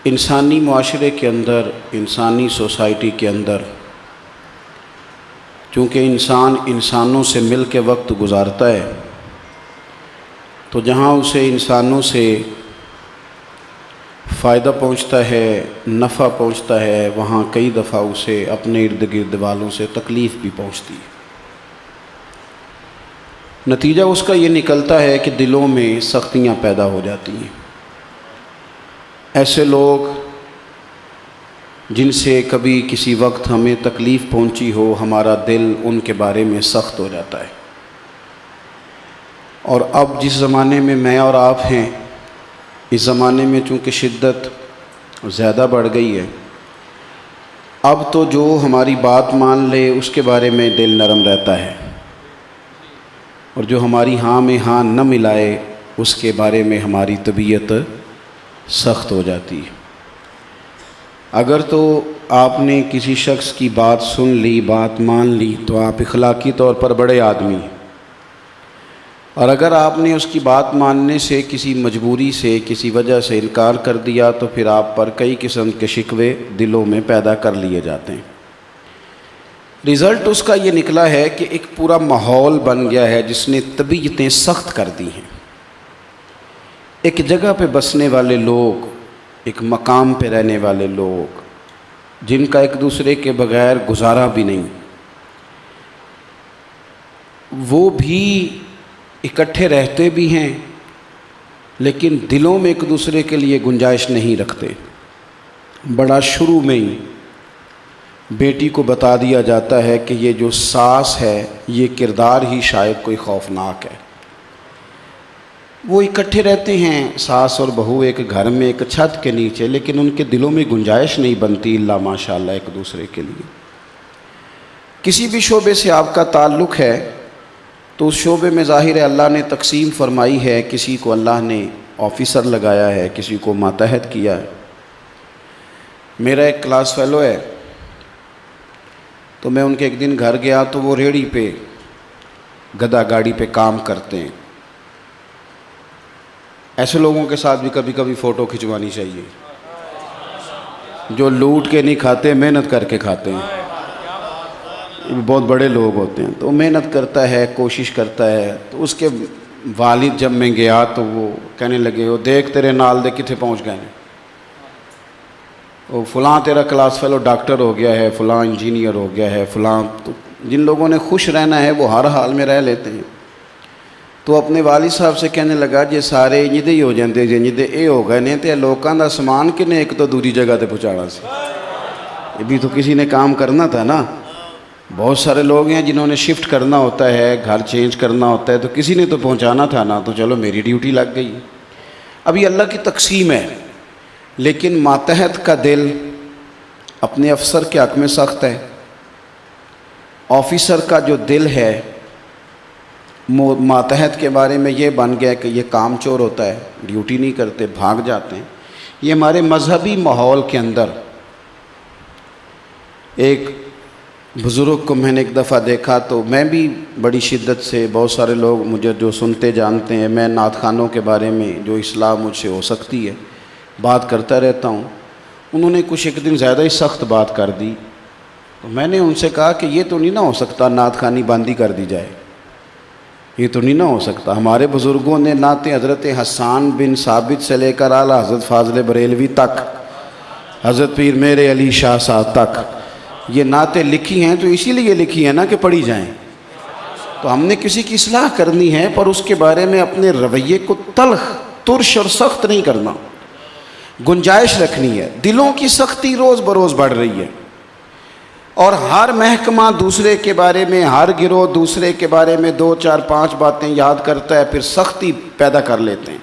انسانی معاشرے کے اندر، انسانی سوسائٹی کے اندر، چونکہ انسان انسانوں سے مل کے وقت گزارتا ہے، تو جہاں اسے انسانوں سے فائدہ پہنچتا ہے، نفع پہنچتا ہے، وہاں کئی دفعہ اسے اپنے ارد گرد والوں سے تکلیف بھی پہنچتی ہے۔ نتیجہ اس کا یہ نکلتا ہے کہ دلوں میں سختیاں پیدا ہو جاتی ہیں۔ ایسے لوگ جن سے کبھی کسی وقت ہمیں تکلیف پہنچی ہو، ہمارا دل ان کے بارے میں سخت ہو جاتا ہے۔ اور اب جس زمانے میں میں اور آپ ہیں، اس زمانے میں چونکہ شدت زیادہ بڑھ گئی ہے، اب تو جو ہماری بات مان لے اس کے بارے میں دل نرم رہتا ہے، اور جو ہماری ہاں میں ہاں نہ ملائے اس کے بارے میں ہماری طبیعت سخت ہو جاتی ہے۔ اگر تو آپ نے کسی شخص کی بات سن لی، بات مان لی، تو آپ اخلاقی طور پر بڑے آدمی ہیں، اور اگر آپ نے اس کی بات ماننے سے کسی مجبوری سے، کسی وجہ سے انکار کر دیا، تو پھر آپ پر کئی قسم کے شکوے دلوں میں پیدا کر لیے جاتے ہیں۔ رزلٹ اس کا یہ نکلا ہے کہ ایک پورا ماحول بن گیا ہے جس نے طبیعتیں سخت کر دی ہیں۔ ایک جگہ پہ بسنے والے لوگ، ایک مقام پہ رہنے والے لوگ، جن کا ایک دوسرے کے بغیر گزارا بھی نہیں، وہ بھی اکٹھے رہتے بھی ہیں، لیکن دلوں میں ایک دوسرے کے لیے گنجائش نہیں رکھتے۔ بڑا شروع میں ہی بیٹی کو بتا دیا جاتا ہے کہ یہ جو ساس ہے، یہ کردار ہی شاید کوئی خوفناک ہے۔ وہ اکٹھے رہتے ہیں، ساس اور بہو، ایک گھر میں ایک چھت کے نیچے، لیکن ان کے دلوں میں گنجائش نہیں بنتی الا ماشاءاللہ ایک دوسرے کے لیے۔ کسی بھی شعبے سے آپ کا تعلق ہے تو اس شعبے میں ظاہر ہے اللہ نے تقسیم فرمائی ہے، کسی کو اللہ نے آفیسر لگایا ہے، کسی کو ماتحت کیا ہے۔ میرا ایک کلاس فیلو ہے، تو میں ان کے ایک دن گھر گیا تو وہ ریڑھی پہ، گدا گاڑی پہ کام کرتے ہیں۔ ایسے لوگوں کے ساتھ بھی کبھی کبھی فوٹو کھنچوانی چاہیے، جو لوٹ کے نہیں کھاتے، محنت کر کے کھاتے ہیں۔ بہت بڑے لوگ ہوتے ہیں، تو محنت کرتا ہے، کوشش کرتا ہے۔ تو اس کے والد جب میں گیا تو وہ کہنے لگے، وہ دیکھ تیرے نال دے کتنے پہنچ گئے ہیں، وہ فلاں تیرا کلاس فیلو ڈاکٹر ہو گیا ہے، فلاں انجینئر ہو گیا ہے، فلاں۔ تو جن لوگوں نے خوش رہنا ہے وہ ہر حال میں رہ لیتے ہیں۔ تو اپنے والد صاحب سے کہنے لگا، جی سارے انجدے ہی ہو جاندے، جنجدے اے ہو گئے نے، تے لوکاں دا سامان کنے ایک تو دوری جگہ تے پہنچانا سی، یہ بھی تو کسی نے کام کرنا تھا نا۔ بہت سارے لوگ ہیں جنہوں نے شفٹ کرنا ہوتا ہے، گھر چینج کرنا ہوتا ہے، تو کسی نے تو پہنچانا تھا نا، تو چلو میری ڈیوٹی لگ گئی۔ اب یہ اللہ کی تقسیم ہے، لیکن ماتحت کا دل اپنے افسر کے حق میں سخت ہے۔ آفیسر کا جو دل ہے ماتحت کے بارے میں یہ بن گیا کہ یہ کام چور ہوتا ہے، ڈیوٹی نہیں کرتے، بھاگ جاتے ہیں۔ یہ ہمارے مذہبی ماحول کے اندر ایک بزرگ کو میں نے ایک دفعہ دیکھا، تو میں بھی بڑی شدت سے، بہت سارے لوگ مجھے جو سنتے جانتے ہیں، میں نعت خوانوں کے بارے میں جو اصلاح مجھ سے ہو سکتی ہے بات کرتا رہتا ہوں۔ انہوں نے کچھ ایک دن زیادہ ہی سخت بات کر دی، تو میں نے ان سے کہا کہ یہ تو نہیں نہ ہو سکتا نعت خوانی بندی کر دی جائے، یہ تو نہیں نہ ہو سکتا۔ ہمارے بزرگوں نے نعتیں حضرت حسان بن ثابت سے لے کر اعلیٰ حضرت فاضل بریلوی تک، حضرت پیر میرے علی شاہ صاحب تک یہ نعتیں لکھی ہیں، تو اسی لیے لکھی ہیں نا کہ پڑھی جائیں۔ تو ہم نے کسی کی اصلاح کرنی ہے، پر اس کے بارے میں اپنے رویے کو تلخ، ترش اور سخت نہیں کرنا، گنجائش رکھنی ہے۔ دلوں کی سختی روز بروز بڑھ رہی ہے، اور ہر محکمہ دوسرے کے بارے میں، ہر گروہ دوسرے کے بارے میں 2 4 5 باتیں یاد کرتا ہے، پھر سختی پیدا کر لیتے ہیں۔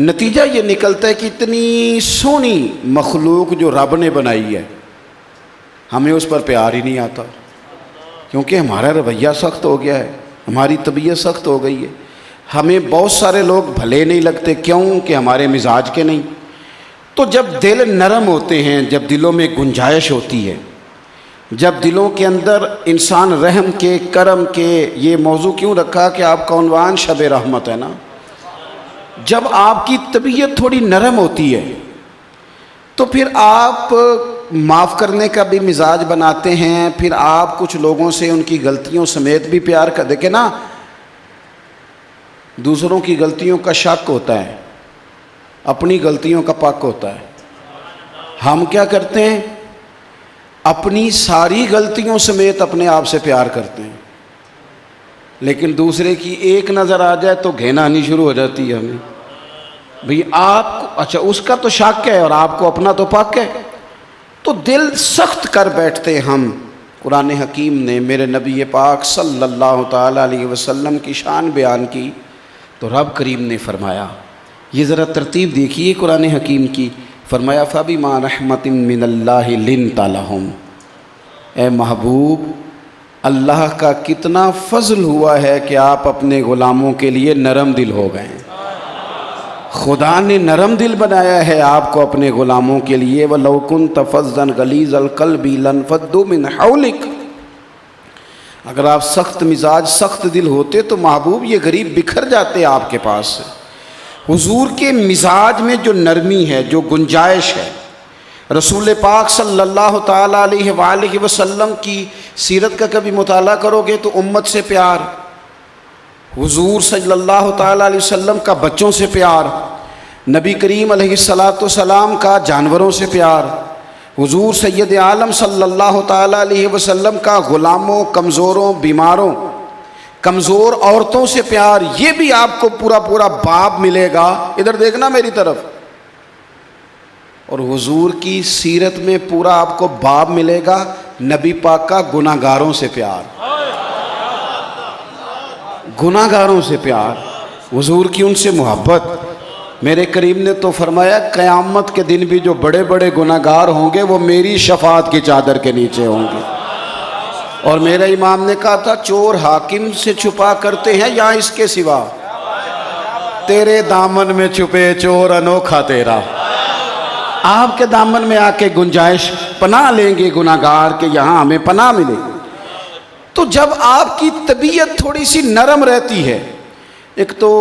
نتیجہ یہ نکلتا ہے کہ اتنی سونی مخلوق جو رب نے بنائی ہے، ہمیں اس پر پیار ہی نہیں آتا، کیونکہ ہمارا رویہ سخت ہو گیا ہے، ہماری طبیعت سخت ہو گئی ہے۔ ہمیں بہت سارے لوگ بھلے نہیں لگتے، کیوں کہ ہمارے مزاج کے نہیں۔ تو جب دل نرم ہوتے ہیں، جب دلوں میں گنجائش ہوتی ہے، جب دلوں کے اندر انسان رحم کے، کرم کے، یہ موضوع کیوں رکھا کہ آپ کا عنوان شب رحمت ہے نا، جب آپ کی طبیعت تھوڑی نرم ہوتی ہے تو پھر آپ معاف کرنے کا بھی مزاج بناتے ہیں، پھر آپ کچھ لوگوں سے ان کی غلطیوں سمیت بھی پیار کر دیکھیں نا، دوسروں کی غلطیوں کا شک ہوتا ہے، اپنی غلطیوں کا پک ہوتا ہے۔ ہم کیا کرتے ہیں؟ اپنی ساری غلطیوں سمیت اپنے آپ سے پیار کرتے ہیں، لیکن دوسرے کی ایک نظر آ جائے تو گھین آنی شروع ہو جاتی ہے ہمیں، بھئی آپ کو اچھا اس کا تو شک ہے اور آپ کو اپنا تو پاک ہے، تو دل سخت کر بیٹھتے ہم۔ قرآن حکیم نے میرے نبی پاک صلی اللہ تعالیٰ علیہ وسلم کی شان بیان کی تو رب کریم نے فرمایا، یہ ذرا ترتیب دیکھیے قرآن حکیم کی، فرمایا فَبِمَا رَحْمَةٍ مِّنَ اللَّهِ لِنْتَ لَهُمْ، اے محبوب اللہ کا کتنا فضل ہوا ہے کہ آپ اپنے غلاموں کے لیے نرم دل ہو گئے ہیں۔ خدا نے نرم دل بنایا ہے آپ کو اپنے غلاموں کے لیے۔ وَلَوْ كُنْتَ فَظًّا غَلِيظَ الْقَلْبِ لَانفَضُّوا مِنْ حَوْلِكَ، اگر آپ سخت مزاج سخت دل ہوتے تو محبوب یہ غریب بکھر جاتے آپ کے پاس سے۔ حضور کے مزاج میں جو نرمی ہے، جو گنجائش ہے، رسول پاک صلی اللہ تعالیٰ علیہ وآلہ وسلم کی سیرت کا کبھی مطالعہ کرو گے تو امت سے پیار، حضور صلی اللہ تعالیٰ علیہ وسلم کا بچوں سے پیار، نبی کریم علیہ السلام کا جانوروں سے پیار، حضور سید عالم صلی اللہ تعالیٰ علیہ وسلم کا غلاموں، کمزوروں، بیماروں، کمزور عورتوں سے پیار، یہ بھی آپ کو پورا پورا باب ملے گا۔ ادھر دیکھنا میری طرف، اور حضور کی سیرت میں پورا آپ کو باب ملے گا نبی پاک کا گناہگاروں سے پیار، گناہگاروں سے پیار، حضور کی ان سے محبت۔ میرے کریم نے تو فرمایا قیامت کے دن بھی جو بڑے بڑے گناہگار ہوں گے وہ میری شفاعت کی چادر کے نیچے ہوں گے۔ اور میرے امام نے کہا تھا چور حاکم سے چھپا کرتے ہیں یا اس کے سوا، تیرے دامن میں چھپے چور انوکھا تیرا، آپ کے دامن میں آ کے گنجائش پناہ لیں گے گناہگار کہ یہاں ہمیں پناہ ملے۔ تو جب آپ کی طبیعت تھوڑی سی نرم رہتی ہے، ایک تو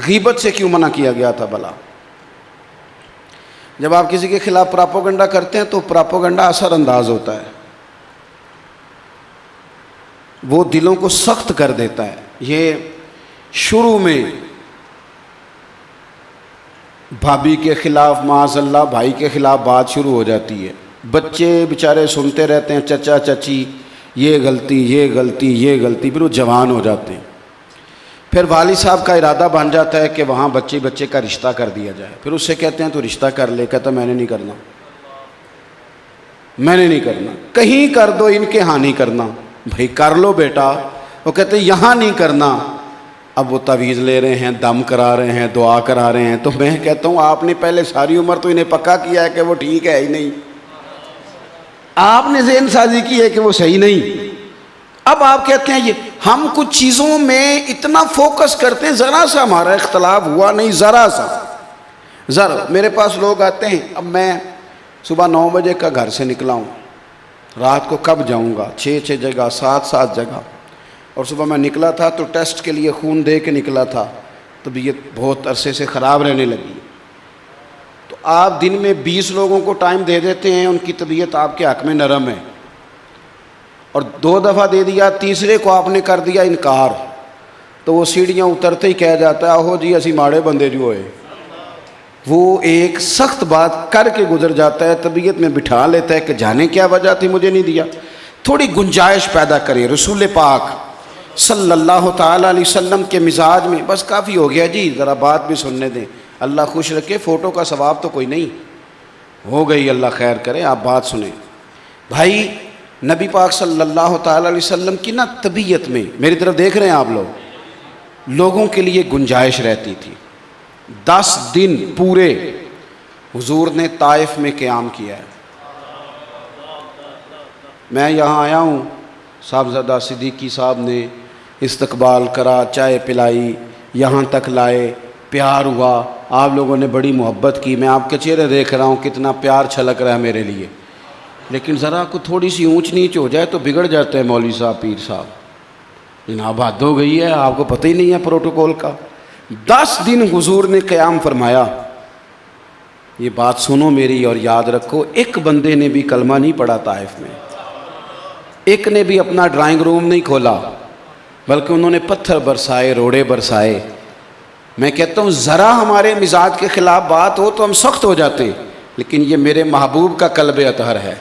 غیبت سے کیوں منع کیا گیا تھا بھلا؟ جب آپ کسی کے خلاف پراپوگنڈا کرتے ہیں تو پراپوگنڈا اثر انداز ہوتا ہے، وہ دلوں کو سخت کر دیتا ہے۔ یہ شروع میں بھابھی کے خلاف معاذ اللہ بھائی کے خلاف بات شروع ہو جاتی ہے، بچے بیچارے سنتے رہتے ہیں چچا چچی یہ غلطی یہ غلطی یہ غلطی، پھر وہ جوان ہو جاتے ہیں، پھر والد صاحب کا ارادہ بن جاتا ہے کہ وہاں بچے کا رشتہ کر دیا جائے، پھر اس سے کہتے ہیں تو رشتہ کر لے، کہتا میں نے نہیں کرنا، میں نے نہیں کرنا، کہیں کر دو ان کے ہاں نہیں کرنا، بھائی کر لو بیٹا، وہ کہتے ہیں یہاں نہیں کرنا، اب وہ تعویذ لے رہے ہیں، دم کرا رہے ہیں، دعا کرا رہے ہیں، تو میں کہتا ہوں آپ نے پہلے ساری عمر تو انہیں پکا کیا ہے کہ وہ ٹھیک ہے ہی نہیں، آپ نے ذہن سازی کی ہے کہ وہ صحیح نہیں، اب آپ کہتے ہیں یہ ہم کچھ چیزوں میں اتنا فوکس کرتے ہیں، ذرا سا ہمارا اختلاف ہوا نہیں، ذرا میرے پاس لوگ آتے ہیں، اب میں صبح 9 بجے کا گھر سے نکلا ہوں، رات کو کب جاؤں گا، 6 جگہ 7 جگہ، اور صبح میں نکلا تھا تو ٹیسٹ کے لیے خون دے کے نکلا تھا، طبیعت بہت عرصے سے خراب رہنے لگی، تو آپ دن میں 20 لوگوں کو ٹائم دے دیتے ہیں، ان کی طبیعت آپ کے حق میں نرم ہے، اور 2 دفعہ دے دیا، تیسرے کو آپ نے کر دیا انکار، تو وہ سیڑھیاں اترتے ہی کہہ جاتا ہے آہو جی اسی ماڑے بندے جو ہوئے، وہ ایک سخت بات کر کے گزر جاتا ہے، طبیعت میں بٹھا لیتا ہے کہ جانے کیا وجہ تھی مجھے نہیں دیا۔ تھوڑی گنجائش پیدا کریں رسول پاک صلی اللہ تعالیٰ علیہ وسلم کے مزاج میں۔ بس کافی ہو گیا جی، ذرا بات بھی سننے دیں، اللہ خوش رکھے، فوٹو کا ثواب تو کوئی نہیں، ہو گئی اللہ خیر کرے، آپ بات سنیں۔ بھائی نبی پاک صلی اللہ تعالیٰ علیہ وسلم کی نا طبیعت میں، میری طرف دیکھ رہے ہیں آپ لوگوں کے لیے گنجائش رہتی تھی۔ 10 دن پورے حضور نے طائف میں قیام کیا ہے۔ میں یہاں آیا ہوں، صاحبزادہ صدیقی صاحب نے استقبال کرا، چائے پلائی، یہاں تک لائے، پیار ہوا، آپ لوگوں نے بڑی محبت کی، میں آپ کے چہرے دیکھ رہا ہوں کتنا پیار چھلک رہا ہے میرے لیے، لیکن ذرا کو تھوڑی سی اونچ نیچ ہو جائے تو بگڑ جاتے ہیں مولوی صاحب، پیر صاحب، جناب حد ہو گئی ہے، آپ کو پتہ ہی نہیں ہے پروٹوکول کا۔ 10 دن حضور نے قیام فرمایا، یہ بات سنو میری اور یاد رکھو، ایک بندے نے بھی کلمہ نہیں پڑھا طائف میں، ایک نے بھی اپنا ڈرائنگ روم نہیں کھولا، بلکہ انہوں نے پتھر برسائے، روڑے برسائے۔ میں کہتا ہوں ذرا ہمارے مزاج کے خلاف بات ہو تو ہم سخت ہو جاتے، لیکن یہ میرے محبوب کا قلب اطہر ہے،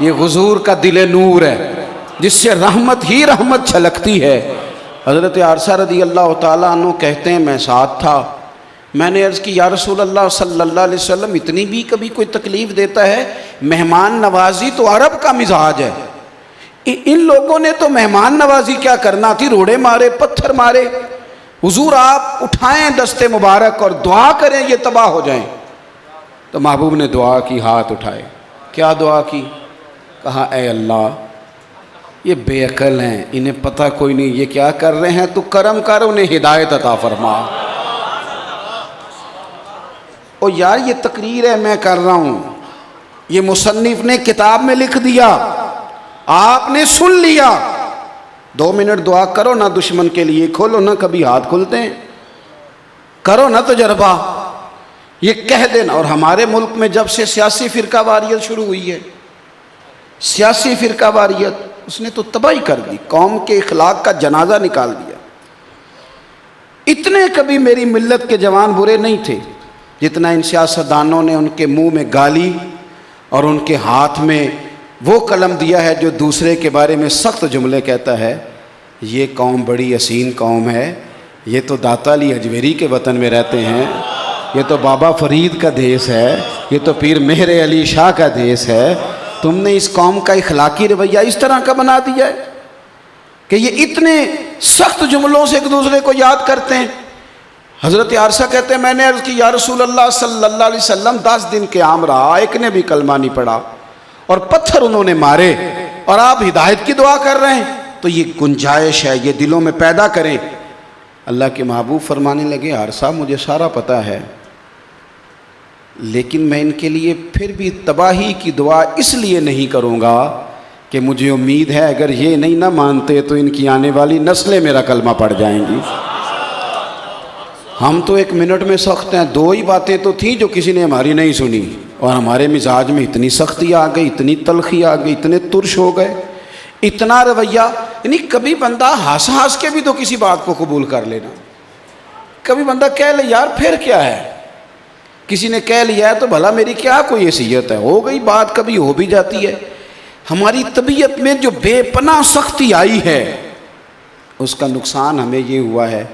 یہ حضور کا دل نور ہے جس سے رحمت ہی رحمت چھلکتی ہے۔ حضرت عرصہ رضی اللہ تعالیٰ عنہ کہتے ہیں میں ساتھ تھا، میں نے عرض کی یا رسول اللہ صلی اللہ علیہ وسلم اتنی بھی کبھی کوئی تکلیف دیتا ہے؟ مہمان نوازی تو عرب کا مزاج ہے، ان لوگوں نے تو مہمان نوازی کیا کرنا تھی، روڑے مارے، پتھر مارے۔ حضور آپ اٹھائیں دست مبارک اور دعا کریں یہ تباہ ہو جائیں۔ تو محبوب نے دعا کی، ہاتھ اٹھائے، کیا دعا کی؟ کہا اے اللہ یہ بے عقل ہیں، انہیں پتہ کوئی نہیں یہ کیا کر رہے ہیں، تو کرم کر انہیں ہدایت عطا فرما۔ او یار یہ تقریر ہے میں کر رہا ہوں، یہ مصنف نے کتاب میں لکھ دیا، آپ نے سن لیا، 2 منٹ دعا کرو نا دشمن کے لیے، کھولو نا کبھی ہاتھ کھلتے ہیں، کرو نا تجربہ، یہ کہہ دینا۔ اور ہمارے ملک میں جب سے سیاسی فرقہ واریت شروع ہوئی ہے، سیاسی فرقہ واریت اس نے تو تباہی کر دی، قوم کے اخلاق کا جنازہ نکال دیا۔ اتنے کبھی میری ملت کے جوان برے نہیں تھے جتنا ان سیاستدانوں نے ان کے منہ میں گالی اور ان کے ہاتھ میں وہ قلم دیا ہے جو دوسرے کے بارے میں سخت جملے کہتا ہے۔ یہ قوم بڑی حسین قوم ہے، یہ تو داتا علی اجویری کے وطن میں رہتے ہیں، یہ تو بابا فرید کا دیس ہے، یہ تو پیر مہر علی شاہ کا دیس ہے، تم نے اس قوم کا اخلاقی رویہ اس طرح کا بنا دیا ہے کہ یہ اتنے سخت جملوں سے ایک دوسرے کو یاد کرتے ہیں۔ حضرت عرصہ کہتے ہیں میں نے عرض کی یا رسول اللہ صلی اللہ علیہ وسلم 10 دن قیام رہا، ایک نے بھی کلمہ نہیں پڑھا اور پتھر انہوں نے مارے، اور آپ ہدایت کی دعا کر رہے ہیں، تو یہ گنجائش ہے، یہ دلوں میں پیدا کریں۔ اللہ کے محبوب فرمانے لگے عرصہ مجھے سارا پتہ ہے، لیکن میں ان کے لیے پھر بھی تباہی کی دعا اس لیے نہیں کروں گا کہ مجھے امید ہے اگر یہ نہیں نہ مانتے تو ان کی آنے والی نسلیں میرا کلمہ پڑھ جائیں گی۔ ہم تو 1 منٹ میں سخت ہیں، 2 ہی باتیں تو تھیں جو کسی نے ہماری نہیں سنی، اور ہمارے مزاج میں اتنی سختی آ گئی، اتنی تلخی آ گئی، اتنے ترش ہو گئے، اتنا رویہ، یعنی کبھی بندہ ہنس ہنس کے بھی تو کسی بات کو قبول کر لینا، کبھی بندہ کہہ لے یار پھر کیا ہے، کسی نے کہہ لیا ہے تو بھلا میری کیا کوئی حیثیت ہے، ہو گئی بات، کبھی ہو بھی جاتی ہے۔ ہماری طبیعت میں جو بے پناہ سختی آئی ہے اس کا نقصان ہمیں یہ ہوا ہے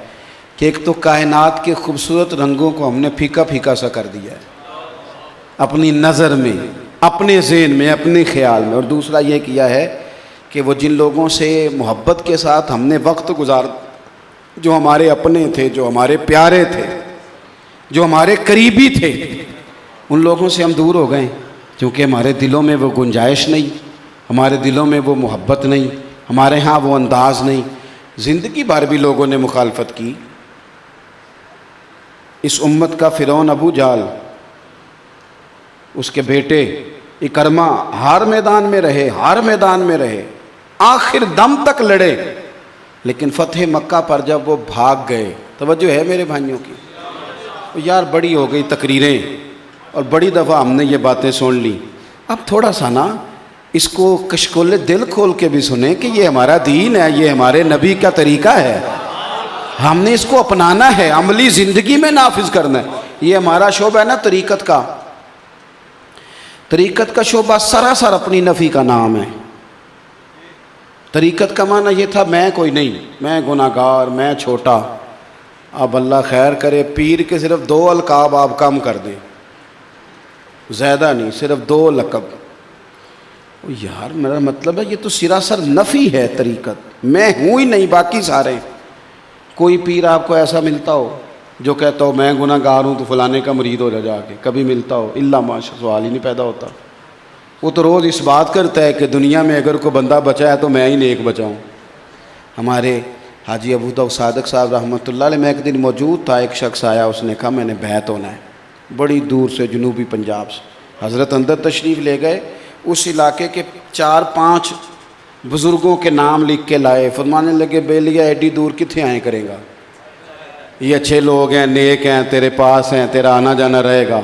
کہ ایک تو کائنات کے خوبصورت رنگوں کو ہم نے پھیکا پھیکا سا کر دیا ہے اپنی نظر میں، اپنے ذہن میں، اپنے خیال میں، اور دوسرا یہ کیا ہے کہ وہ جن لوگوں سے محبت کے ساتھ ہم نے وقت گزار، جو ہمارے اپنے تھے، جو ہمارے پیارے تھے، جو ہمارے قریبی تھے، ان لوگوں سے ہم دور ہو گئے کیونکہ ہمارے دلوں میں وہ گنجائش نہیں، ہمارے دلوں میں وہ محبت نہیں، ہمارے ہاں وہ انداز نہیں۔ زندگی بھر بھی لوگوں نے مخالفت کی۔ اس امت کا فرعون ابو جہل، اس کے بیٹے اکرمہ ہر میدان میں رہے، ہر میدان میں رہے، آخر دم تک لڑے، لیکن فتح مکہ پر جب وہ بھاگ گئے، توجہ ہے میرے بھائیوں کی، یار بڑی ہو گئی تقریریں اور بڑی دفعہ ہم نے یہ باتیں سن لی، اب تھوڑا سا نا اس کو کشکول دل کھول کے بھی سنیں کہ یہ ہمارا دین ہے، یہ ہمارے نبی کا طریقہ ہے، ہم نے اس کو اپنانا ہے، عملی زندگی میں نافذ کرنا ہے۔ یہ ہمارا شعبہ ہے نا طریقت کا، طریقت کا شعبہ سراسر اپنی نفی کا نام ہے۔ طریقت کا معنی یہ تھا میں کوئی نہیں، میں گناہگار، میں چھوٹا، اب اللہ خیر کرے پیر کے صرف 2 القاب آپ کم کر دیں، زیادہ نہیں، صرف 2 لقب۔ یار میرا مطلب ہے یہ تو سراسر نفی ہے طریقت، میں ہوں ہی نہیں باقی سارے۔ کوئی پیر آپ کو ایسا ملتا ہو جو کہتا ہو میں گناہگار ہوں تو فلانے کا مرید ہو جا کے، کبھی ملتا ہو؟ الا ماشاء، سوال ہی نہیں پیدا ہوتا۔ وہ تو روز اس بات کرتا ہے کہ دنیا میں اگر کوئی بندہ بچا ہے تو میں ہی نیک بچاؤں۔ ہمارے حاجی ابو داؤد صادق صاحب رحمۃ اللہ علیہ میں ایک دن موجود تھا، ایک شخص آیا، اس نے کہا میں نے بیعت ہونا ہے، بڑی دور سے جنوبی پنجاب سے۔ حضرت اندر تشریف لے گئے، اس علاقے کے 4-5 بزرگوں کے نام لکھ کے لائے، فرمانے لگے بیلیا ایڈی دور کتنے آئیں کرے گا، یہ اچھے لوگ ہیں، نیک ہیں، تیرے پاس ہیں، تیرا آنا جانا رہے گا۔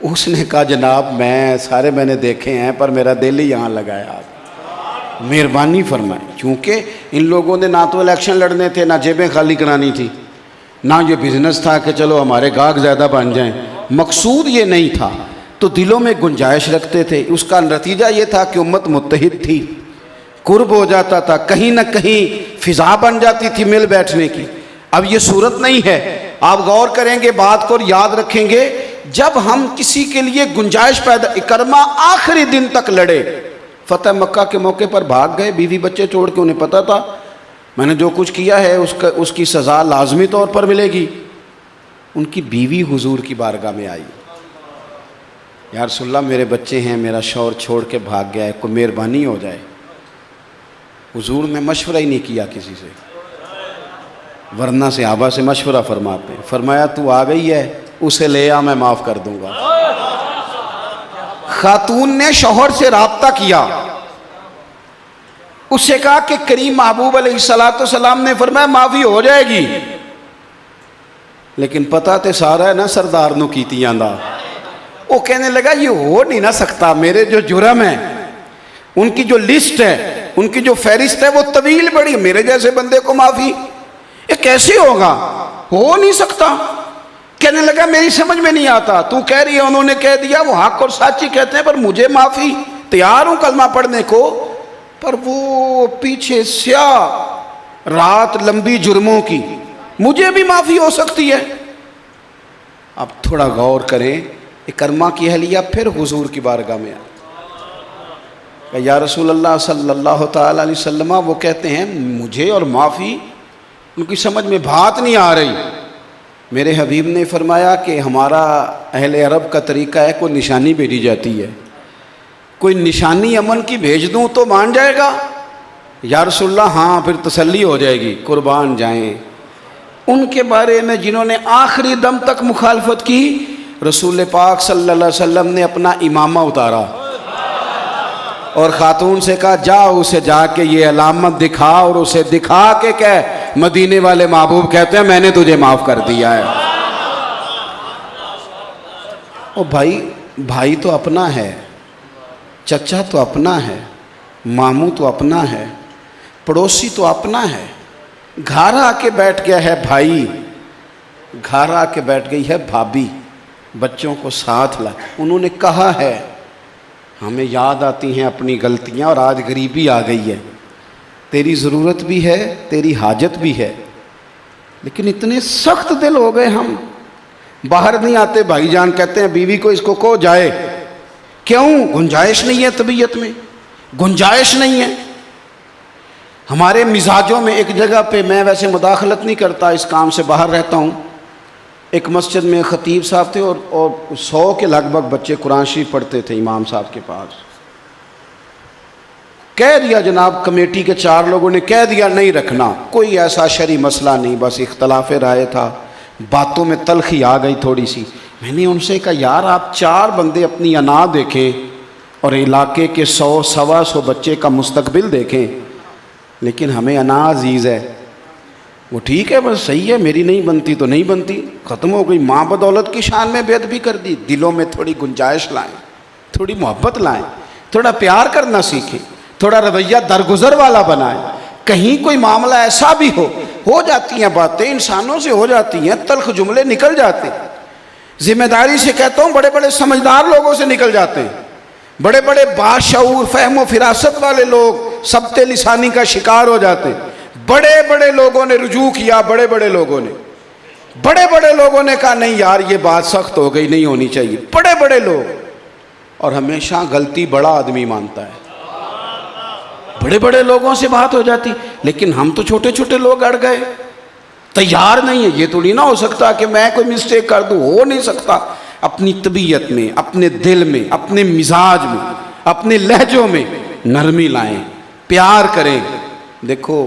اس نے کہا جناب میں نے دیکھے ہیں پر میرا دل ہی یہاں لگا ہے، آپ مہربانی فرمائیں، چونکہ ان لوگوں نے نہ تو الیکشن لڑنے تھے، نہ جیبیں خالی کرانی تھی، نہ یہ بزنس تھا کہ چلو ہمارے گاہک زیادہ بن جائیں، مقصود یہ نہیں تھا، تو دلوں میں گنجائش رکھتے تھے۔ اس کا نتیجہ یہ تھا کہ امت متحد تھی، قرب ہو جاتا تھا، کہیں نہ کہیں فضا بن جاتی تھی مل بیٹھنے کی۔ اب یہ صورت نہیں ہے، آپ غور کریں گے بات کو اور یاد رکھیں گے، جب ہم کسی کے لیے گنجائش پیدا، اکرمہ آخری دن تک لڑے، فتح مکہ کے موقع پر بھاگ گئے بیوی بچے چھوڑ کے، انہیں پتا تھا میں نے جو کچھ کیا ہے اس کی سزا لازمی طور پر ملے گی۔ ان کی بیوی حضور کی بارگاہ میں آئی، یا رسول اللہ میرے بچے ہیں، میرا شوہر چھوڑ کے بھاگ گیا ہے، کوئی مہربانی ہو جائے۔ حضور نے مشورہ ہی نہیں کیا کسی سے، ورنہ صحابہ سے مشورہ فرماتے ہیں، فرمایا تو آ گئی ہے اسے لے آ، میں معاف کر دوں گا۔ خاتون نے شوہر سے رابطہ کیا، اس سے کہا کہ کریم محبوب علیہ السلام نے فرمایا معافی ہو جائے گی، لیکن پتہ تے سارا ہے نا سردار نو کیتیاں دا۔ وہ کہنے لگا یہ ہو نہیں نہ سکتا، میرے جو جرم ہیں ان کی جو لسٹ ہے، ان کی جو فہرست ہے وہ طویل بڑی، میرے جیسے بندے کو معافی یہ کیسے ہوگا، ہو نہیں سکتا۔ کہنے لگا میری سمجھ میں نہیں آتا، تو کہہ رہی ہے، انہوں نے کہہ دیا، وہ حق اور سچی کہتے ہیں، پر مجھے معافی، تیار ہوں کلمہ پڑھنے کو، پر وہ پیچھے سیاہ رات لمبی جرموں کی، مجھے بھی معافی ہو سکتی ہے۔ اب تھوڑا غور کریں، اکرمہ کی اہلیہ پھر حضور کی بارگاہ میں آئی کہ یا رسول اللہ صلی اللہ تعالی علیہ وسلم، وہ کہتے ہیں مجھے اور معافی، ان کی سمجھ میں بات نہیں آ رہی۔ میرے حبیب نے فرمایا کہ ہمارا اہل عرب کا طریقہ ہے، کوئی نشانی بھیجی جاتی ہے، کوئی نشانی امن کی بھیج دوں تو مان جائے گا؟ یا رسول اللہ ہاں، پھر تسلی ہو جائے گی، قربان جائیں۔ ان کے بارے میں جنہوں نے آخری دم تک مخالفت کی، رسول پاک صلی اللہ علیہ وسلم نے اپنا امامہ اتارا اور خاتون سے کہا جا اسے جا کے یہ علامت دکھا، اور اسے دکھا کے کہہ مدینے والے محبوب کہتے ہیں میں نے تجھے معاف کر دیا ہے۔ او بھائی تو اپنا ہے، چچا تو اپنا ہے، ماموں تو اپنا ہے، پڑوسی تو اپنا ہے، گھر آ کے بیٹھ گیا ہے بھائی، گھر آ کے بیٹھ گئی ہے بھابھی، بچوں کو ساتھ لا۔ انہوں نے کہا ہے، ہمیں یاد آتی ہیں اپنی غلطیاں، اور آج غریبی آ گئی ہے، تیری ضرورت بھی ہے، تیری حاجت بھی ہے، لیکن اتنے سخت دل ہو گئے ہم، باہر نہیں آتے۔ بھائی جان کہتے ہیں بیوی کو اس کو کہو جائے، کیوں؟ گنجائش نہیں ہے طبیعت میں، گنجائش نہیں ہے ہمارے مزاجوں میں۔ ایک جگہ پہ، میں ویسے مداخلت نہیں کرتا، اس کام سے باہر رہتا ہوں، ایک مسجد میں خطیب صاحب تھے اور 100 کے لگ بھگ بچے قرآن شریف پڑھتے تھے امام صاحب کے پاس۔ کہہ دیا جناب کمیٹی کے 4 لوگوں نے کہہ دیا نہیں رکھنا، کوئی ایسا شرعی مسئلہ نہیں، بس اختلاف رائے تھا، باتوں میں تلخی آ گئی تھوڑی سی۔ میں نے ان سے کہا یار آپ 4 بندے اپنی انا دیکھیں اور علاقے کے 100-125 بچے کا مستقبل دیکھیں، لیکن ہمیں انا عزیز ہے۔ وہ ٹھیک ہے بس صحیح ہے، میری نہیں بنتی تو نہیں بنتی، ختم ہو گئی۔ ماں بدولت کی شان میں بے ادبی کر دی۔ دلوں میں تھوڑی گنجائش لائیں، تھوڑی محبت لائیں، تھوڑا پیار کرنا سیکھیں، تھوڑا رویہ درگزر والا بنائیں۔ کہیں کوئی معاملہ ایسا بھی ہو جاتی ہیں باتیں، انسانوں سے ہو جاتی ہیں، تلخ جملے نکل جاتے ہیں، ذمہ داری سے کہتا ہوں بڑے بڑے سمجھدار لوگوں سے نکل جاتے ہیں، بڑے بڑے باشعور فہم و فراست والے لوگ سبت لسانی کا شکار ہو جاتے ہیں۔ بڑے بڑے لوگوں نے رجوع کیا، بڑے بڑے لوگوں نے کہا نہیں یار یہ بات سخت ہو گئی، نہیں ہونی چاہیے، بڑے بڑے لوگ۔ اور ہمیشہ غلطی بڑا آدمی مانتا ہے، بڑے بڑے لوگوں سے بات ہو جاتی، لیکن ہم تو چھوٹے چھوٹے لوگ اڑ گئے، تیار نہیں ہے۔ یہ تو نہیں نہ ہو سکتا کہ میں کوئی مسٹیک کر دوں، ہو نہیں سکتا۔ اپنی طبیعت میں، اپنے دل میں، اپنے مزاج میں، اپنے لہجوں میں نرمی لائیں، پیار کریں۔ دیکھو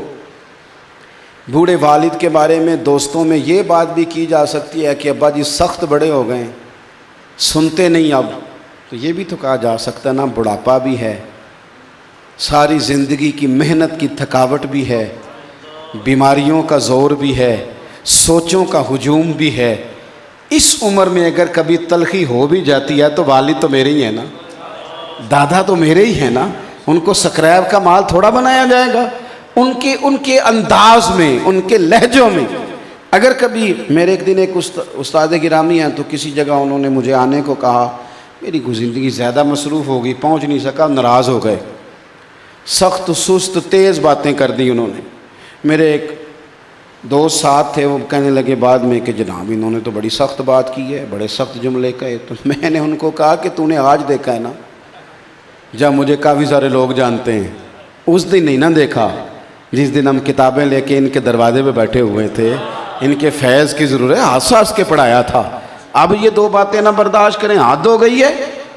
بوڑھے والد کے بارے میں دوستوں میں یہ بات بھی کی جا سکتی ہے کہ ابا جی سخت بڑے ہو گئے، سنتے نہیں اب، تو یہ بھی تو کہا جا سکتا ہے نا بڑھاپا بھی ہے، ساری زندگی کی محنت کی تھکاوٹ بھی ہے، بیماریوں کا زور بھی ہے، سوچوں کا ہجوم بھی ہے، اس عمر میں اگر کبھی تلخی ہو بھی جاتی ہے تو والد تو میرے ہی ہیں نا، دادا تو میرے ہی ہیں نا، ان کو سکریب کا مال تھوڑا بنایا جائے گا؟ ان کے انداز میں، ان کے لہجوں میں اگر کبھی میرے ایک دن ایک استاد گرامی ہیں تو کسی جگہ انہوں نے مجھے آنے کو کہا، میری زندگی زیادہ مصروف ہو گئی، پہنچ نہیں سکا، ناراض ہو گئے، سخت سست تیز باتیں کر دی انہوں نے۔ میرے ایک دوست ساتھ تھے، وہ کہنے لگے بعد میں کہ جناب انہوں نے تو بڑی سخت بات کی ہے، بڑے سخت جملے کہے۔ تو میں نے ان کو کہا کہ تو نے آج دیکھا ہے نا، جب مجھے کافی سارے لوگ جانتے ہیں، اس دن نہیں نا دیکھا جس دن ہم کتابیں لے کے ان کے دروازے پہ بیٹھے ہوئے تھے، ان کے فیض کی ضرورت ہنس ہنس کے پڑھایا تھا۔ اب یہ دو باتیں نہ برداشت کریں، حد ہو گئی ہے۔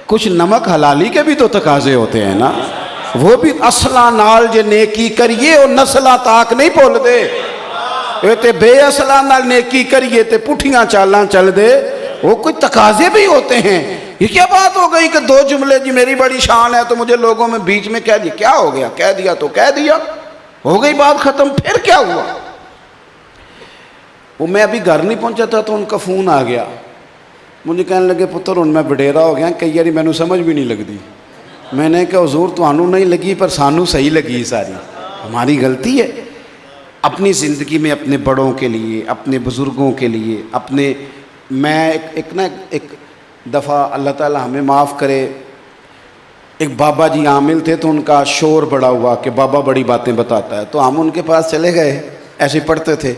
کچھ نمک حلالی کے بھی تو تقاضے ہوتے ہیں نا، وہ بھی اصلاں نال جے نیکی کریے اور نسلاں تاک نہیں بھول دے، یہ تے بے اصلاں نال نیکی کریے تے پٹھیاں چالاں چل دے، وہ کوئی تقاضے بھی ہوتے ہیں۔ یہ کیا بات ہو گئی کہ دو جملے جی میری بڑی شان ہے تو مجھے لوگوں میں بیچ میں کہہ دیا، کیا ہو گیا؟ کہہ دیا تو کہہ دیا، ہو گئی بات ختم، پھر کیا ہوا؟ وہ میں ابھی گھر نہیں پہنچا تھا تو ان کا فون آ گیا، مجھے کہنے لگے پتر ہن میں وڈیرا ہو گیا، کئی باری مینوں سمجھ بھی نہیں لگتی۔ میں نے کہا حضور تانوں نہیں لگی پر سانوں صحیح لگی، ساری ہماری غلطی ہے۔ اپنی زندگی میں اپنے بڑوں کے لیے، اپنے بزرگوں کے لیے، میں ایک دفعہ اللہ تعالیٰ ہمیں معاف کرے، ایک بابا جی عامل تھے تو ان کا شور بڑا ہوا کہ بابا بڑی باتیں بتاتا ہے، تو ہم ان کے پاس چلے گئے، ایسے پڑھتے تھے،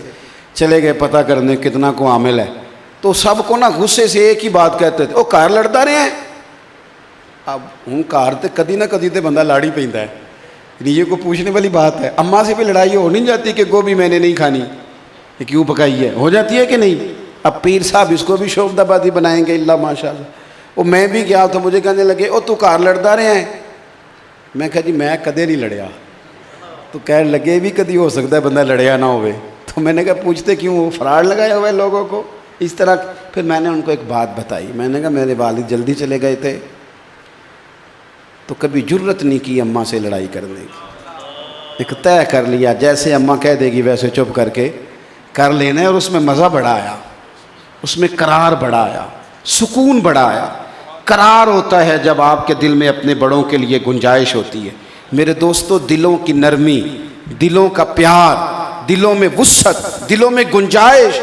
چلے گئے پتہ کرنے کتنا کو عامل ہے، تو سب کو نا غصے سے ایک ہی بات کہتے تھے، وہ کار لڑتا رہے ہیں۔ اب ہوں کار تے کدی نہ کدی تے بندہ لاڑی پیندا ہے، یہ کو پوچھنے والی بات ہے۔ اماں سے بھی لڑائی ہو نہیں جاتی کہ گوبھی میں نے نہیں کھانی، یہ کیوں پکائی ہے، ہو جاتی ہے کہ نہیں؟ اب پیر صاحب اس کو بھی شوق دبادی بنائیں گے، اللہ ماشاء اللہ۔ وہ میں بھی گیا تو مجھے کہنے لگے او تو کار لڑتا رہے ہیں، میں کہا جی میں کدے نہیں لڑیا، تو کہنے لگے بھی کدی ہو سکتا ہے بندہ لڑیا نہ ہوئے، تو میں نے کہا پوچھتے کیوں ہو، فراڈ لگائے ہوئے لوگوں کو اس طرح۔ پھر میں نے ان کو ایک بات بتائی، میں نے کہا میرے والد جلدی چلے گئے تھے تو کبھی جرت نہیں کی اماں سے لڑائی کرنے کی، ایک طے کر لیا جیسے اماں کہہ دے گی ویسے چپ کر کے کر لینا ہے، اور اس میں مزہ بڑا آیا، اس میں قرار بڑا آیا، سکون بڑا آیا۔ قرار ہوتا ہے جب آپ کے دل میں اپنے بڑوں کے لیے گنجائش ہوتی ہے۔ میرے دوستو، دلوں کی نرمی، دلوں کا پیار، دلوں میں وسعت، دلوں میں گنجائش،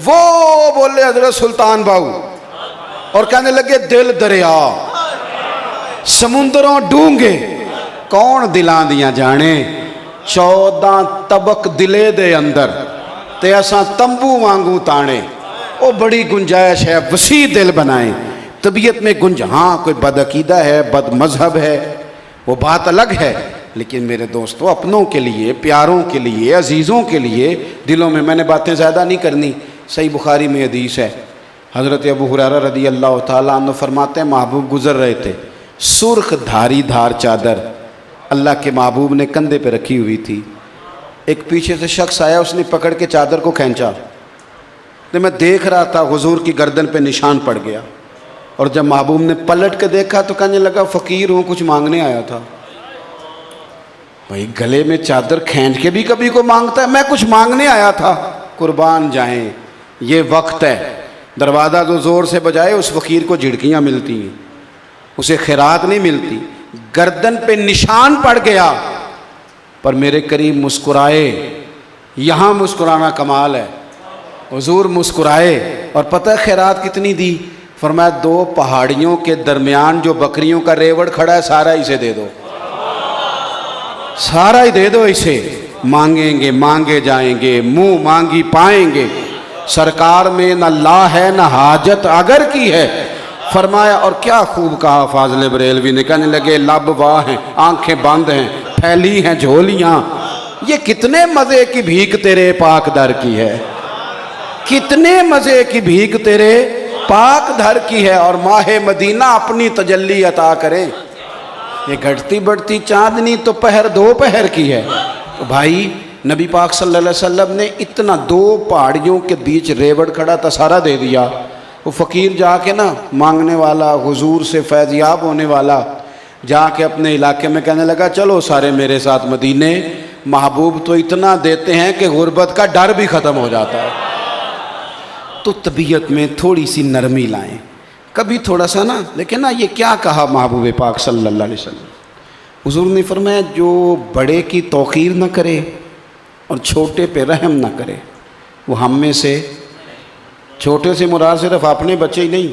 وہ بولے حضرت سلطان باؤ اور کہنے لگے دل دریا سمندروں ڈونگے کون دلاں دیاں جانے، 14 طبق دلے دے اندر تے اساں تمبو وانگو تانے۔ وہ بڑی گنجائش ہے، وسیع دل بنائیں، طبیعت میں ہاں کوئی بد عقیدہ ہے، بد مذہب ہے، وہ بات الگ ہے، لیکن میرے دوستو اپنوں کے لیے، پیاروں کے لیے، عزیزوں کے لیے دلوں میں نے باتیں زیادہ نہیں کرنی۔ صحیح بخاری میں حدیث ہے، حضرت ابو ہریرہ رضی اللہ تعالیٰ عنہ فرماتے ہیں محبوب گزر رہے تھے، سرخ دھاری دھار چادر اللہ کے محبوب نے کندھے پہ رکھی ہوئی تھی، ایک پیچھے سے شخص آیا، اس نے پکڑ کے چادر کو کھینچا، تو میں دیکھ رہا تھا حضور کی گردن پہ نشان پڑ گیا، اور جب محبوب نے پلٹ کے دیکھا تو کہنے لگا فقیر ہوں، کچھ مانگنے آیا تھا۔ بھائی گلے میں چادر کھینچ کے بھی کبھی کو مانگتا ہے، میں کچھ مانگنے آیا تھا۔ قربان جائیں، یہ وقت ہے، دروازہ جو زور سے بجائے اس فقیر کو جھڑکیاں ملتی ہیں، اسے خیرات نہیں ملتی، گردن پہ نشان پڑ گیا، پر میرے قریب مسکرائے۔ یہاں مسکرانا کمال ہے، حضور مسکرائے، اور پتہ ہے خیرات کتنی دی؟ فرمایا 2 پہاڑیوں کے درمیان جو بکریوں کا ریوڑ کھڑا ہے سارا اسے دے دو، سارا ہی دے دو اسے، مانگیں گے مانگے جائیں گے، منہ مانگی پائیں گے، سرکار میں نہ لا ہے نہ حاجت اگر کی ہے۔ فرمایا اور کیا خوب کہا فاضل بریلوی نے، کہنے لگے لب واہ ہیں، آنکھیں بند ہیں، پھیلی ہیں جھولیاں، یہ کتنے مزے کی بھیک تیرے پاک در کی ہے، کتنے مزے کی بھیک تیرے پاک در کی ہے، اور ماہ مدینہ اپنی تجلی عطا کرے۔ یہ گھٹتی بڑھتی چاندنی تو پہر 2 پہر کی ہے۔ تو بھائی نبی پاک صلی اللہ علیہ وسلم نے اتنا 2 پہاڑیوں کے بیچ ریوڑ کھڑا تھا، سارا دے دیا۔ وہ فقیر جا کے نا مانگنے والا، حضور سے فیضیاب ہونے والا، جا کے اپنے علاقے میں کہنے لگا چلو سارے میرے ساتھ مدینے، محبوب تو اتنا دیتے ہیں کہ غربت کا ڈر بھی ختم ہو جاتا ہے۔ تو طبیعت میں تھوڑی سی نرمی لائیں، کبھی تھوڑا سا نا. لیکن نا یہ کیا کہا محبوب پاک صلی اللہ علیہ وسلم؟ حضور نے فرمایا جو بڑے کی توقیر نہ کرے اور چھوٹے پہ رحم نہ کرے وہ ہم میں سے. چھوٹے سے مراد صرف اپنے بچے ہی نہیں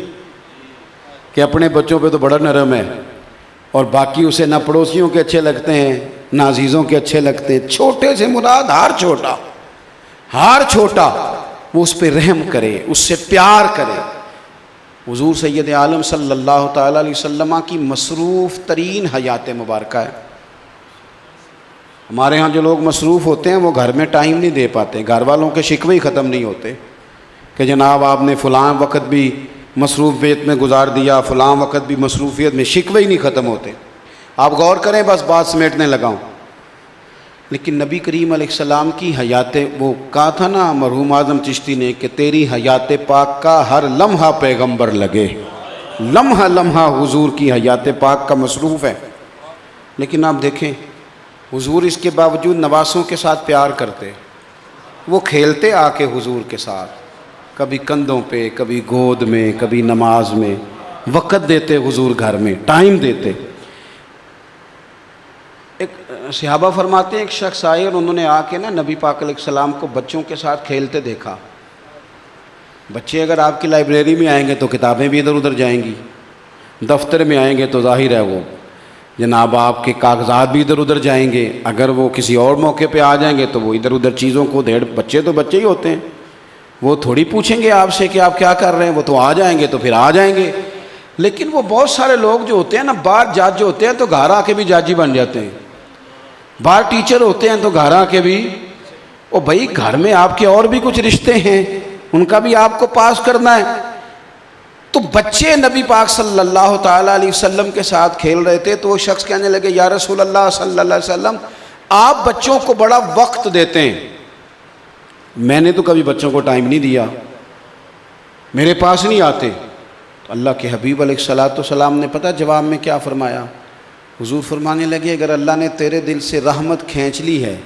کہ اپنے بچوں پہ تو بڑا نرم ہے اور باقی اسے نہ پڑوسیوں کے اچھے لگتے ہیں نہ عزیزوں کے اچھے لگتے ہیں. چھوٹے سے مراد ہر چھوٹا وہ اس پہ رحم کرے، اس سے پیار کرے. حضور سید عالم صلی اللہ تعالیٰ علیہ وسلم کی مصروف ترین حیات مبارکہ ہے. ہمارے ہاں جو لوگ مصروف ہوتے ہیں وہ گھر میں ٹائم نہیں دے پاتے. گھر والوں کے شکوے ہی ختم نہیں ہوتے کہ جناب آپ نے فلاں وقت بھی مصروفیت میں گزار دیا، فلاں وقت بھی مصروفیت میں. شکوے ہی نہیں ختم ہوتے. آپ غور کریں، بس بات سمیٹنے لگاؤں. لیکن نبی کریم علیہ السلام کی حیات، وہ کہا تھا نا مرحوم اعظم چشتی نے کہ تیری حیات پاک کا ہر لمحہ پیغمبر لگے. لمحہ لمحہ حضور کی حیات پاک کا مصروف ہے. لیکن آپ دیکھیں حضور اس کے باوجود نواسوں کے ساتھ پیار کرتے. وہ کھیلتے آ کے حضور کے ساتھ، کبھی کندھوں پہ، کبھی گود میں، کبھی نماز میں. وقت دیتے حضور، گھر میں ٹائم دیتے. ایک صحابہ فرماتے ہیں ایک شخص آئے اور انہوں نے آ کے نا نبی پاک علیہ السلام کو بچوں کے ساتھ کھیلتے دیکھا. بچے اگر آپ کی لائبریری میں آئیں گے تو کتابیں بھی ادھر ادھر جائیں گی، دفتر میں آئیں گے تو ظاہر ہے وہ جناب آپ کے کاغذات بھی ادھر ادھر جائیں گے. اگر وہ کسی اور موقع پہ آ جائیں گے تو وہ ادھر ادھر چیزوں کو بچے تو بچے ہی ہوتے ہیں، وہ تھوڑی پوچھیں گے آپ سے کہ آپ کیا کر رہے ہیں. وہ تو آ جائیں گے تو پھر آ جائیں گے. لیکن وہ بہت سارے لوگ جو ہوتے ہیں نا، باہر جج جو ہوتے ہیں تو گھر آ کے بھی جج ہی بن جاتے ہیں. باہر ٹیچر ہوتے ہیں تو گھر آ کے بھی، او بھائی گھر میں آپ کے اور بھی کچھ رشتے ہیں، ان کا بھی آپ کو پاس کرنا ہے. تو بچے نبی پاک صلی اللہ تعالیٰ علیہ وسلم کے ساتھ کھیل رہے تھے تو وہ شخص کہنے لگے یا رسول اللہ صلی اللہ علیہ وسلم آپ بچوں کو بڑا وقت دیتے ہیں، میں نے تو کبھی بچوں کو ٹائم نہیں دیا، میرے پاس نہیں آتے. تو اللہ کے حبیب علیہ الصلوۃ والسلام نے پتہ جواب میں کیا فرمایا؟ حضور فرمانے لگے اگر اللہ نے تیرے دل سے رحمت کھینچ لی ہے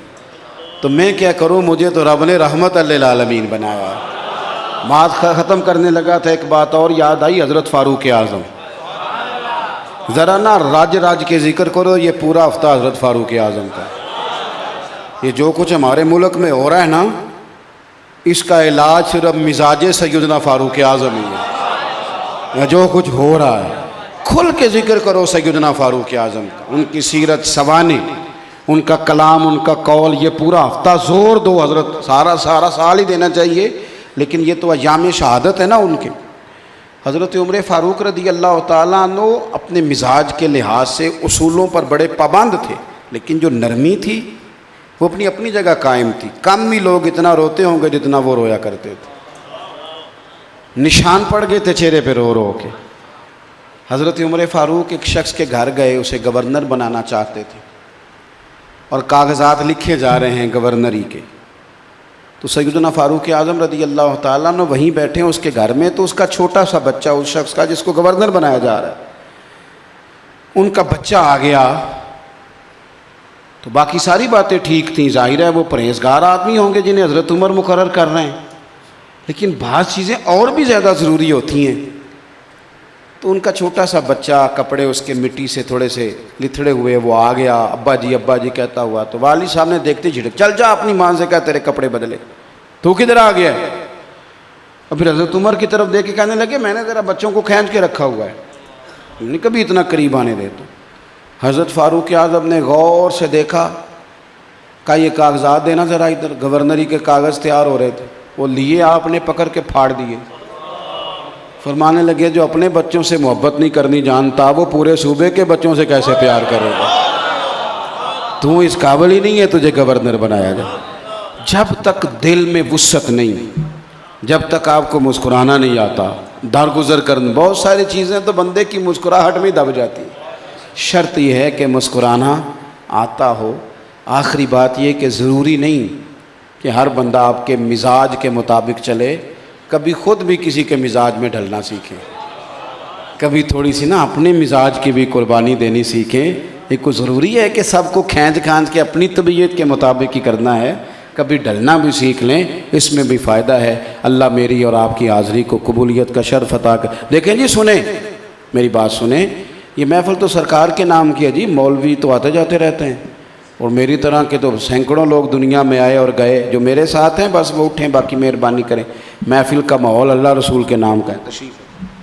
تو میں کیا کروں، مجھے تو رب نے رحمت للعالمین بنایا. بات ختم کرنے لگا تھا، ایک بات اور یاد آئی، حضرت فاروق اعظم. ذرا نا راج کے ذکر کرو، یہ پورا ہفتہ حضرت فاروق اعظم کا. یہ جو کچھ ہمارے ملک میں ہو رہا ہے نا، اس کا علاج صرف مزاج سیدنا فاروق اعظم ہی ہے. جو کچھ ہو رہا ہے کھل کے ذکر کرو سیدنا فاروق اعظم کا، ان کی سیرت سوانح، ان کا کلام، ان کا قول. یہ پورا ہفتہ زور دو حضرت، سارا سال ہی دینا چاہیے، لیکن یہ تو ایام شہادت ہے نا ان کے. حضرت عمر فاروق رضی اللہ تعالیٰ عنہ اپنے مزاج کے لحاظ سے اصولوں پر بڑے پابند تھے، لیکن جو نرمی تھی وہ اپنی جگہ قائم تھی. کم ہی لوگ اتنا روتے ہوں گے جتنا وہ رویا کرتے تھے. نشان پڑ گئے تھے چہرے پہ رو رو کے. حضرت عمر فاروق ایک شخص کے گھر گئے، اسے گورنر بنانا چاہتے تھے اور کاغذات لکھے جا رہے ہیں گورنری کے. تو سیدنا فاروق اعظم رضی اللہ تعالیٰ عنہ وہیں بیٹھے ہیں اس کے گھر میں. تو اس کا چھوٹا سا بچہ، اس شخص کا جس کو گورنر بنایا جا رہا ہے، ان کا بچہ آ گیا. تو باقی ساری باتیں ٹھیک تھیں، ظاہر ہے وہ پرہیزگار آدمی ہوں گے جنہیں حضرت عمر مقرر کر رہے ہیں، لیکن بعض چیزیں اور بھی زیادہ ضروری ہوتی ہیں. تو ان کا چھوٹا سا بچہ، کپڑے اس کے مٹی سے تھوڑے سے لتھڑے ہوئے، وہ آ گیا ابا جی کہتا ہوا. تو والد صاحب نے دیکھتے جھڑک، چل جا اپنی ماں سے کہا تیرے کپڑے بدلے، تو کدھر آ گیا؟ اور پھر حضرت عمر کی طرف دیکھ کے کہنے لگے میں نے ذرا بچوں کو کھینچ کے رکھا ہوا ہے، نہیں کبھی اتنا قریب آنے دے. تو حضرت فاروق اعظم نے غور سے دیکھا، کہا یہ کاغذات دینا ذرا ادھر. گورنری کے کاغذ تیار ہو رہے تھے، وہ لیے آپ نے پکڑ کے پھاڑ دیے. فرمانے لگے جو اپنے بچوں سے محبت نہیں کرنی جانتا وہ پورے صوبے کے بچوں سے کیسے پیار کرے گا؟ تو اس قابل ہی نہیں ہے تجھے گورنر بنایا جائے. جب تک دل میں وسعت نہیں، جب تک آپ کو مسکرانا نہیں آتا، درگزر کرنا، بہت ساری چیزیں تو بندے کی مسکراہٹ میں دب جاتی. شرط یہ ہے کہ مسکرانا آتا ہو. آخری بات یہ کہ ضروری نہیں کہ ہر بندہ آپ کے مزاج کے مطابق چلے. کبھی خود بھی کسی کے مزاج میں ڈھلنا سیکھیں، کبھی تھوڑی سی نا اپنے مزاج کی بھی قربانی دینی سیکھیں. ایک کو ضروری ہے کہ سب کو کھینچ کے اپنی طبیعت کے مطابق ہی کرنا ہے. کبھی ڈھلنا بھی سیکھ لیں، اس میں بھی فائدہ ہے۔ اللہ میری اور آپ کی حاضری کو قبولیت کا شرف عطا کر۔ دیکھیں جی، سنیں میری بات سنیں، یہ محفل تو سرکار کے نام کی ہے جی، مولوی تو آتے جاتے رہتے ہیں، اور میری طرح کے تو سینکڑوں لوگ دنیا میں آئے اور گئے، جو میرے ساتھ ہیں بس وہ اٹھیں، باقی مہربانی کریں۔ محفل کا ماحول اللہ رسول کے نام کا ہے۔ تشریف